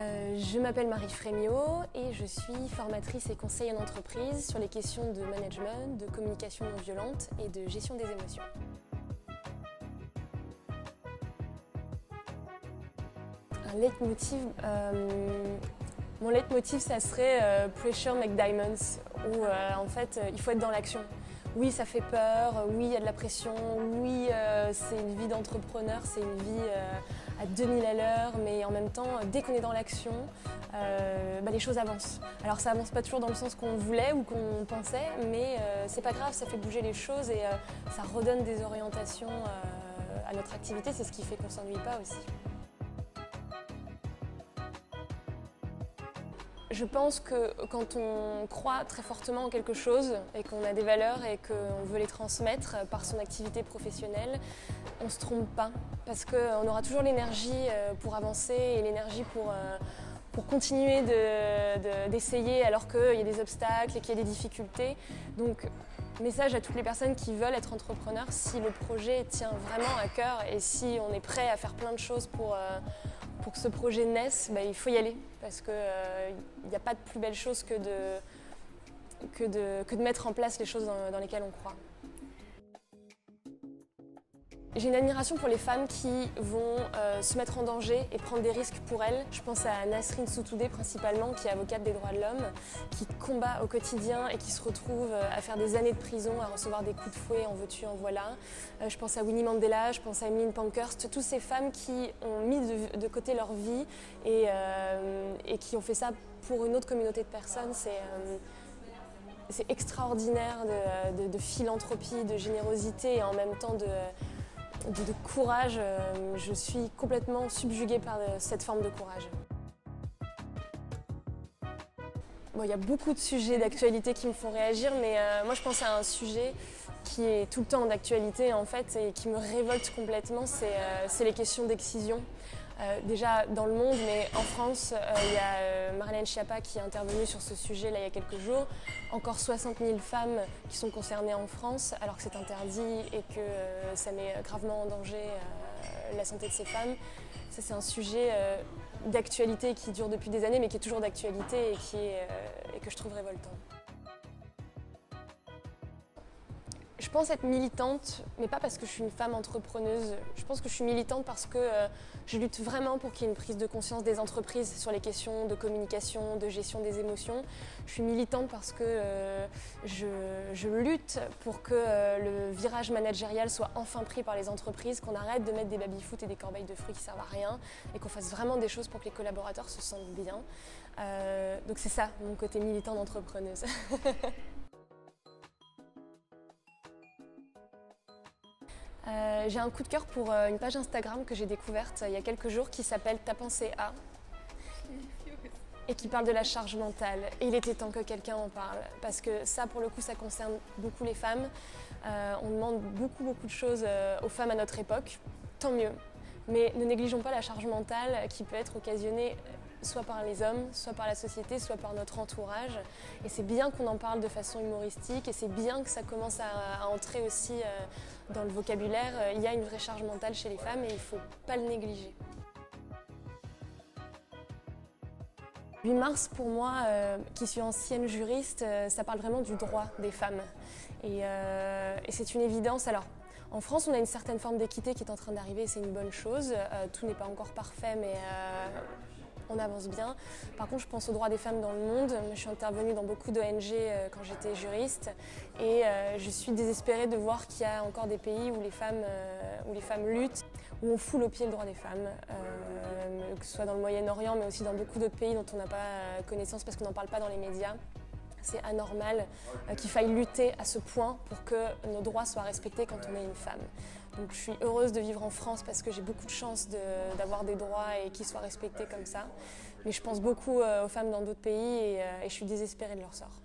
Je m'appelle Marie Frémiot et je suis formatrice et conseil en entreprise sur les questions de management, de communication non violente et de gestion des émotions. Un leitmotiv, mon leitmotiv ça serait Pressure make diamonds, où en fait il faut être dans l'action. Oui, ça fait peur, oui, il y a de la pression, oui, c'est une vie d'entrepreneur, c'est une vie à 2000 à l'heure, mais en même temps, dès qu'on est dans l'action, les choses avancent. Alors ça avance pas toujours dans le sens qu'on voulait ou qu'on pensait, mais c'est pas grave, ça fait bouger les choses et ça redonne des orientations à notre activité, c'est ce qui fait qu'on s'ennuie pas aussi. Je pense que quand on croit très fortement en quelque chose et qu'on a des valeurs et qu'on veut les transmettre par son activité professionnelle, on ne se trompe pas parce qu'on aura toujours l'énergie pour avancer et l'énergie pour continuer d'essayer alors qu'il y a des obstacles et qu'il y a des difficultés. Donc, message à toutes les personnes qui veulent être entrepreneurs, si le projet tient vraiment à cœur et si on est prêt à faire plein de choses pour que ce projet naisse, il faut y aller parce qu'il n'y a pas de plus belle chose que de mettre en place les choses dans lesquelles on croit. J'ai une admiration pour les femmes qui vont se mettre en danger et prendre des risques pour elles. Je pense à Nasrin Sotoudeh principalement, qui est avocate des droits de l'homme, qui combat au quotidien et qui se retrouve à faire des années de prison, à recevoir des coups de fouet, en veux-tu, en voilà. Je pense à Winnie Mandela, je pense à Emmeline Pankhurst, toutes ces femmes qui ont mis de côté leur vie et qui ont fait ça pour une autre communauté de personnes. C'est extraordinaire de philanthropie, de générosité et en même temps de courage. Je suis complètement subjuguée par cette forme de courage. Bon, il y a beaucoup de sujets d'actualité qui me font réagir, mais moi je pense à un sujet qui est tout le temps d'actualité en fait et qui me révolte complètement, c'est les questions d'excision. Déjà dans le monde, mais en France, il y a Marlène Schiappa qui est intervenue sur ce sujet là, il y a quelques jours. Encore 60 000 femmes qui sont concernées en France alors que c'est interdit et que ça met gravement en danger la santé de ces femmes. Ça c'est un sujet d'actualité qui dure depuis des années mais qui est toujours d'actualité et que je trouve révoltant. Je pense être militante, mais pas parce que je suis une femme entrepreneuse. Je pense que je suis militante parce que je lutte vraiment pour qu'il y ait une prise de conscience des entreprises sur les questions de communication, de gestion des émotions. Je suis militante parce que je lutte pour que le virage managérial soit enfin pris par les entreprises, qu'on arrête de mettre des baby-foot et des corbeilles de fruits qui servent à rien et qu'on fasse vraiment des choses pour que les collaborateurs se sentent bien. Donc c'est ça, mon côté militant d'entrepreneuse. J'ai un coup de cœur pour une page Instagram que j'ai découverte il y a quelques jours qui s'appelle Ta pensée à et qui parle de la charge mentale. Et il était temps que quelqu'un en parle parce que ça, pour le coup, ça concerne beaucoup les femmes. On demande beaucoup de choses aux femmes à notre époque, tant mieux. Mais ne négligeons pas la charge mentale qui peut être occasionnée soit par les hommes, soit par la société, soit par notre entourage. Et c'est bien qu'on en parle de façon humoristique et c'est bien que ça commence à entrer aussi dans le vocabulaire. Il y a une vraie charge mentale chez les femmes et il ne faut pas le négliger. 8 mars, pour moi, qui suis ancienne juriste, ça parle vraiment du droit des femmes. Et c'est une évidence. Alors, en France, on a une certaine forme d'équité qui est en train d'arriver, c'est une bonne chose. Tout n'est pas encore parfait, mais on avance bien. Par contre, je pense aux droits des femmes dans le monde. Je suis intervenue dans beaucoup d'ONG quand j'étais juriste et je suis désespérée de voir qu'il y a encore des pays où les femmes luttent, où on foule aux pieds le droit des femmes, que ce soit dans le Moyen-Orient, mais aussi dans beaucoup d'autres pays dont on n'a pas connaissance parce qu'on n'en parle pas dans les médias. C'est anormal qu'il faille lutter à ce point pour que nos droits soient respectés quand on est une femme. Donc je suis heureuse de vivre en France parce que j'ai beaucoup de chance d'avoir des droits et qu'ils soient respectés comme ça. Mais je pense beaucoup aux femmes dans d'autres pays et je suis désespérée de leur sort.